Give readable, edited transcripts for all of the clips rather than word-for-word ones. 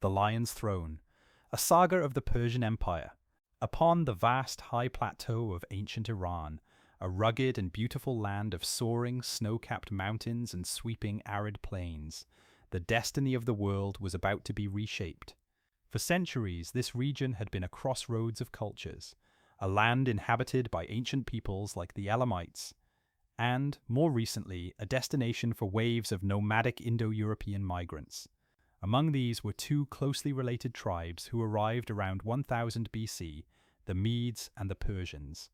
The Lion's Throne, a saga of the Persian Empire. Upon the vast high plateau of ancient Iran, a rugged and beautiful land of soaring, snow-capped mountains and sweeping arid plains, the destiny of the world was about to be reshaped. For centuries, this region had been a crossroads of cultures, a land inhabited by ancient peoples like the Elamites, and, more recently, a destination for waves of nomadic Indo-European migrants. Among these were two closely related tribes who arrived around 1000 BC, the Medes and the Persians.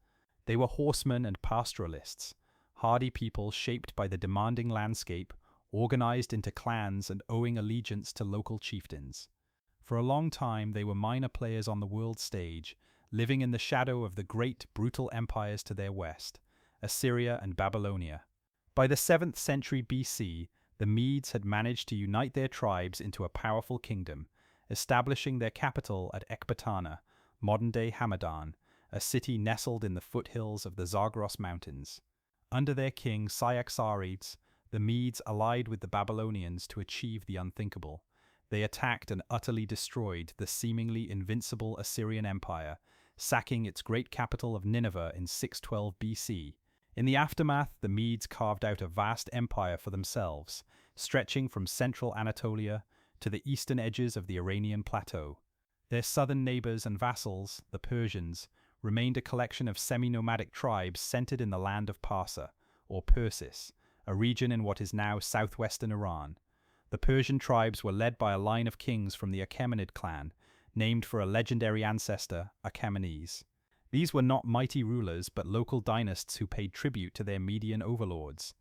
They were horsemen and pastoralists, hardy people shaped by the demanding landscape, organized into clans and owing allegiance to local chieftains. For a long time, they were minor players on the world stage, living in the shadow of the great, brutal empires to their west, Assyria and Babylonia. By the 7th century BC, the Medes had managed to unite their tribes into a powerful kingdom, establishing their capital at Ecbatana, modern-day Hamadan, a city nestled in the foothills of the Zagros Mountains. Under their king Cyaxares, the Medes allied with the Babylonians to achieve the unthinkable. They attacked and utterly destroyed the seemingly invincible Assyrian Empire, sacking its great capital of Nineveh in 612 BC. In the aftermath, the Medes carved out a vast empire for themselves, stretching from central Anatolia to the eastern edges of the Iranian plateau. Their southern neighbors and vassals, the Persians, remained a collection of semi-nomadic tribes centered in the land of Parsa, or Persis, a region in what is now southwestern Iran. The Persian tribes were led by a line of kings from the Achaemenid clan, named for a legendary ancestor, Achaemenes. These were not mighty rulers, but local dynasts who paid tribute to their Median overlords.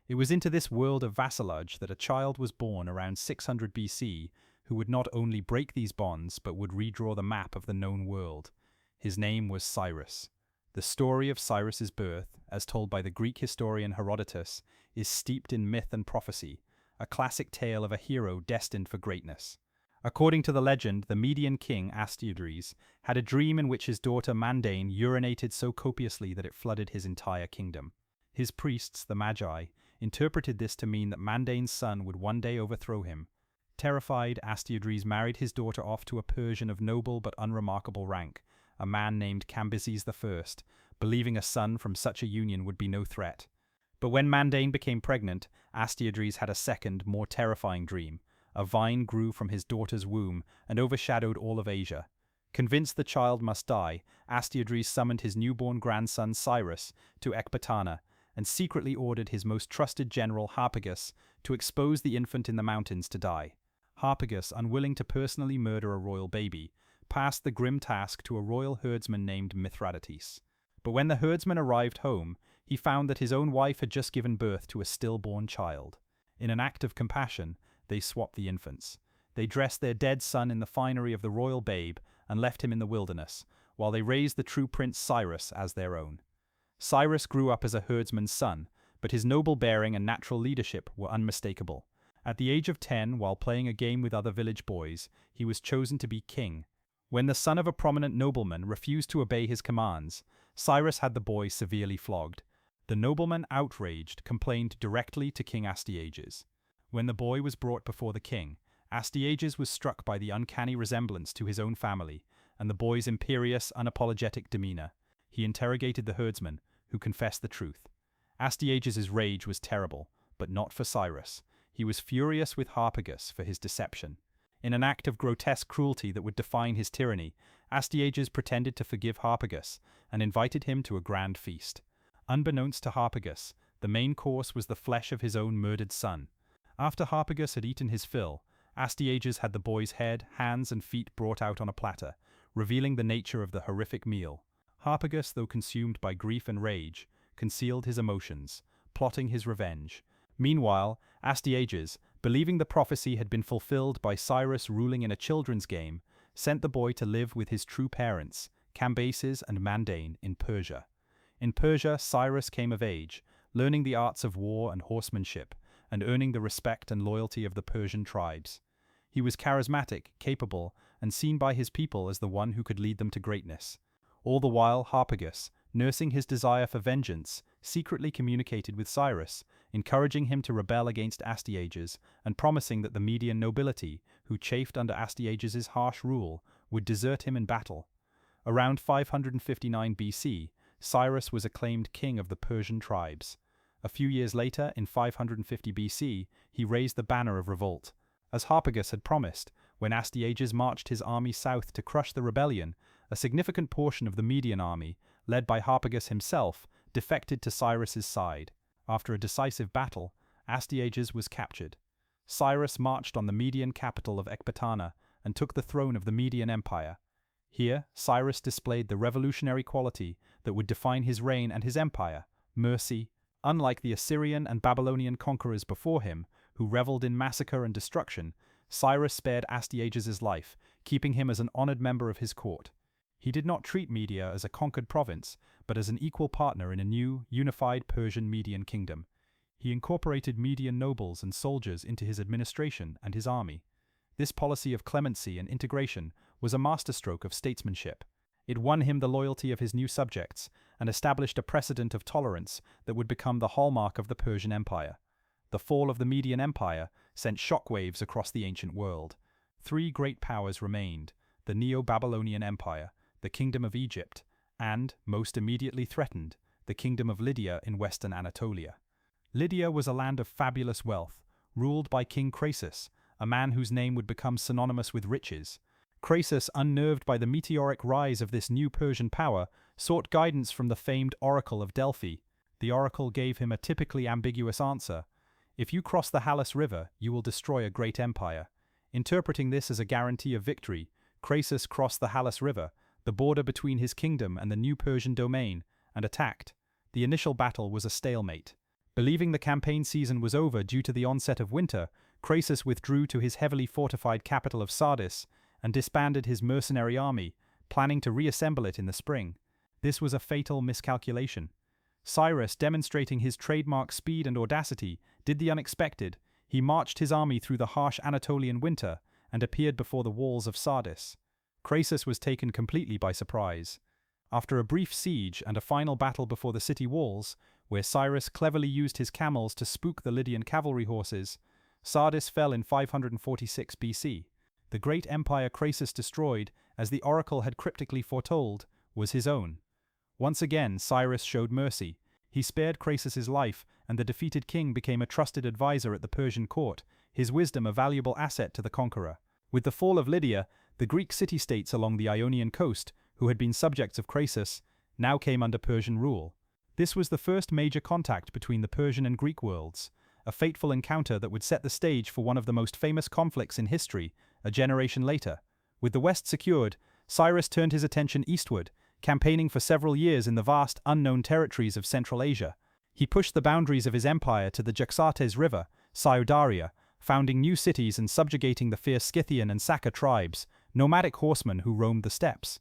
It was into this world of vassalage that a child was born around 600 BC who would not only break these bonds, but would redraw the map of the known world. His name was Cyrus. The story of Cyrus's birth, as told by the Greek historian Herodotus, is steeped in myth and prophecy, a classic tale of a hero destined for greatness. According to the legend, the Median king, Astyages, had a dream in which his daughter Mandane urinated so copiously that it flooded his entire kingdom. His priests, the Magi, interpreted this to mean that Mandane's son would one day overthrow him. Terrified, Astyages married his daughter off to a Persian of noble but unremarkable rank, a man named Cambyses I, believing a son from such a union would be no threat. But when Mandane became pregnant, Astyages had a second, more terrifying dream. A vine grew from his daughter's womb and overshadowed all of Asia. Convinced the child must die, Astyages summoned his newborn grandson Cyrus to Ecbatana and secretly ordered his most trusted general Harpagus to expose the infant in the mountains to die. Harpagus, unwilling to personally murder a royal baby, passed the grim task to a royal herdsman named Mithridates. But when the herdsman arrived home, he found that his own wife had just given birth to a stillborn child. In an act of compassion, they swapped the infants. They dressed their dead son in the finery of the royal babe and left him in the wilderness, while they raised the true prince Cyrus as their own. Cyrus grew up as a herdsman's son, but his noble bearing and natural leadership were unmistakable. At the age of 10, while playing a game with other village boys, he was chosen to be king. When the son of a prominent nobleman refused to obey his commands, Cyrus had the boy severely flogged. The nobleman, outraged, complained directly to King Astyages. When the boy was brought before the king, Astyages was struck by the uncanny resemblance to his own family and the boy's imperious, unapologetic demeanor. He interrogated the herdsman, who confessed the truth. Astyages' rage was terrible, but not for Cyrus. He was furious with Harpagus for his deception. In an act of grotesque cruelty that would define his tyranny, Astyages pretended to forgive Harpagus and invited him to a grand feast. Unbeknownst to Harpagus, the main course was the flesh of his own murdered son. After Harpagus had eaten his fill, Astyages had the boy's head, hands, and feet brought out on a platter, revealing the nature of the horrific meal. Harpagus, though consumed by grief and rage, concealed his emotions, plotting his revenge. Meanwhile, Astyages, believing the prophecy had been fulfilled by Cyrus ruling in a children's game, sent the boy to live with his true parents, Cambyses and Mandane, in Persia. In Persia, Cyrus came of age, learning the arts of war and horsemanship, and earning the respect and loyalty of the Persian tribes. He was charismatic, capable, and seen by his people as the one who could lead them to greatness. All the while, Harpagus, nursing his desire for vengeance, secretly communicated with Cyrus, encouraging him to rebel against Astyages and promising that the Median nobility, who chafed under Astyages' harsh rule, would desert him in battle. Around 559 BC, Cyrus was acclaimed king of the Persian tribes. A few years later, in 550 BC, he raised the banner of revolt. As Harpagus had promised, when Astyages marched his army south to crush the rebellion, a significant portion of the Median army, led by Harpagus himself, defected to Cyrus's side. After a decisive battle, Astyages was captured. Cyrus marched on the Median capital of Ecbatana and took the throne of the Median Empire. Here, Cyrus displayed the revolutionary quality that would define his reign and his empire: mercy. Unlike the Assyrian and Babylonian conquerors before him, who reveled in massacre and destruction, Cyrus spared Astyages' life, keeping him as an honored member of his court. He did not treat Media as a conquered province, but as an equal partner in a new, unified Persian Median kingdom. He incorporated Median nobles and soldiers into his administration and his army. This policy of clemency and integration was a masterstroke of statesmanship. It won him the loyalty of his new subjects and established a precedent of tolerance that would become the hallmark of the Persian Empire. The fall of the Median Empire sent shockwaves across the ancient world. Three great powers remained: the Neo-Babylonian Empire, the Kingdom of Egypt, and, most immediately threatened, the Kingdom of Lydia in western Anatolia. Lydia was a land of fabulous wealth, ruled by King Croesus, a man whose name would become synonymous with riches. Croesus, unnerved by the meteoric rise of this new Persian power, sought guidance from the famed Oracle of Delphi. The oracle gave him a typically ambiguous answer: "If you cross the Halys River, you will destroy a great empire." Interpreting this as a guarantee of victory, Croesus crossed the Halys River, the border between his kingdom and the new Persian domain, and attacked. The initial battle was a stalemate. Believing the campaign season was over due to the onset of winter, Croesus withdrew to his heavily fortified capital of Sardis and disbanded his mercenary army, planning to reassemble it in the spring. This was a fatal miscalculation. Cyrus, demonstrating his trademark speed and audacity, did the unexpected. He marched his army through the harsh Anatolian winter and appeared before the walls of Sardis. Croesus was taken completely by surprise. After a brief siege and a final battle before the city walls, where Cyrus cleverly used his camels to spook the Lydian cavalry horses, Sardis fell in 546 BC. The great empire Croesus destroyed, as the oracle had cryptically foretold, was his own. Once again, Cyrus showed mercy. He spared Croesus's life, and the defeated king became a trusted advisor at the Persian court, his wisdom a valuable asset to the conqueror. With the fall of Lydia, the Greek city-states along the Ionian coast, who had been subjects of Croesus, now came under Persian rule. This was the first major contact between the Persian and Greek worlds, a fateful encounter that would set the stage for one of the most famous conflicts in history, a generation later. With the West secured, Cyrus turned his attention eastward, campaigning for several years in the vast, unknown territories of Central Asia. He pushed the boundaries of his empire to the Xerxes River, Syodaria, founding new cities and subjugating the fierce Scythian and Saga tribes, nomadic horsemen who roamed the steppes.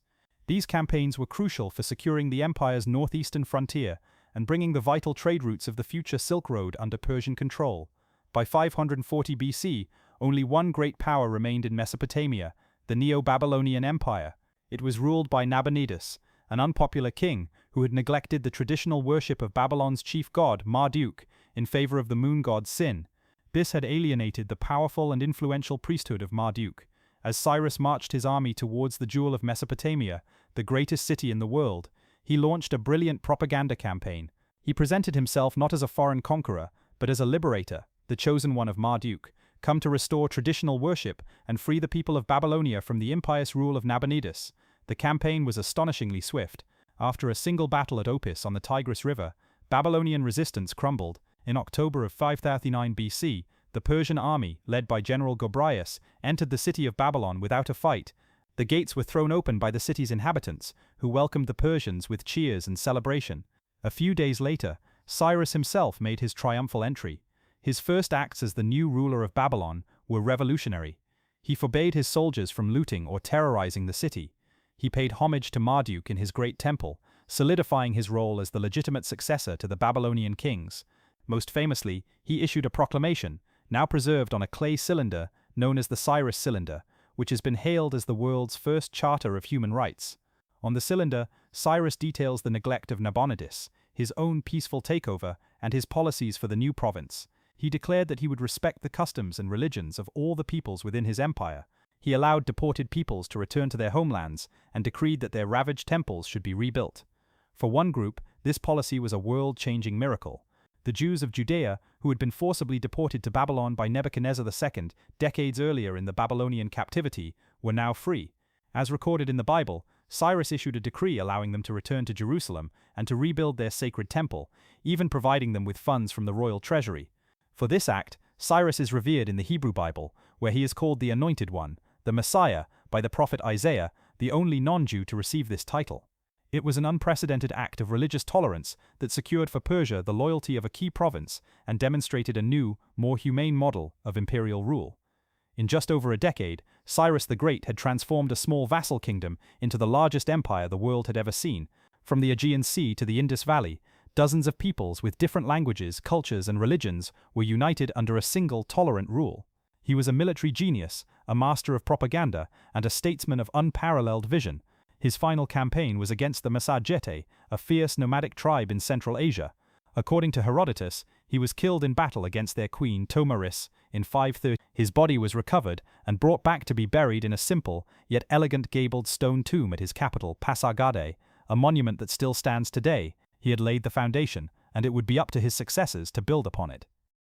These campaigns were crucial for securing the empire's northeastern frontier and bringing the vital trade routes of the future Silk Road under Persian control. By 540 BC, only one great power remained in Mesopotamia, the Neo-Babylonian Empire. It was ruled by Nabonidus, an unpopular king who had neglected the traditional worship of Babylon's chief god, Marduk, in favor of the moon god Sin. This had alienated the powerful and influential priesthood of Marduk. As Cyrus marched his army towards the jewel of Mesopotamia, the greatest city in the world, he launched a brilliant propaganda campaign. He presented himself not as a foreign conqueror, but as a liberator, the chosen one of Marduk, come to restore traditional worship and free the people of Babylonia from the impious rule of Nabonidus. The campaign was astonishingly swift. After a single battle at Opis on the Tigris River, Babylonian resistance crumbled. In October of 539 BC, the Persian army, led by General Gobryas, entered the city of Babylon without a fight. The gates were thrown open by the city's inhabitants, who welcomed the Persians with cheers and celebration. A few days later, Cyrus himself made his triumphal entry. His first acts as the new ruler of Babylon were revolutionary. He forbade his soldiers from looting or terrorizing the city. He paid homage to Marduk in his great temple, solidifying his role as the legitimate successor to the Babylonian kings. Most famously, he issued a proclamation, now preserved on a clay cylinder known as the Cyrus cylinder, which has been hailed as the world's first charter of human rights. On the cylinder, Cyrus details the neglect of Nabonidus, his own peaceful takeover, and his policies for the new province. He declared that he would respect the customs and religions of all the peoples within his empire. He allowed deported peoples to return to their homelands and decreed that their ravaged temples should be rebuilt. For one group, this policy was a world-changing miracle. The Jews of Judea, who had been forcibly deported to Babylon by Nebuchadnezzar II decades earlier in the Babylonian captivity, were now free. As recorded in the Bible, Cyrus issued a decree allowing them to return to Jerusalem and to rebuild their sacred temple, even providing them with funds from the royal treasury. For this act, Cyrus is revered in the Hebrew Bible, where he is called the Anointed One, the Messiah, by the prophet Isaiah, the only non-Jew to receive this title. It was an unprecedented act of religious tolerance that secured for Persia the loyalty of a key province and demonstrated a new, more humane model of imperial rule. In just over a decade, Cyrus the Great had transformed a small vassal kingdom into the largest empire the world had ever seen. From the Aegean Sea to the Indus Valley, dozens of peoples with different languages, cultures, and religions were united under a single tolerant rule. He was a military genius, a master of propaganda, and a statesman of unparalleled vision. His final campaign was against the Massagetæ, a fierce nomadic tribe in Central Asia. According to Herodotus, he was killed in battle against their queen Tomaris in 530. His body was recovered and brought back to be buried in a simple, yet elegant gabled stone tomb at his capital, Pasargadae, a monument that still stands today. He had laid the foundation, and it would be up to his successors to build upon it.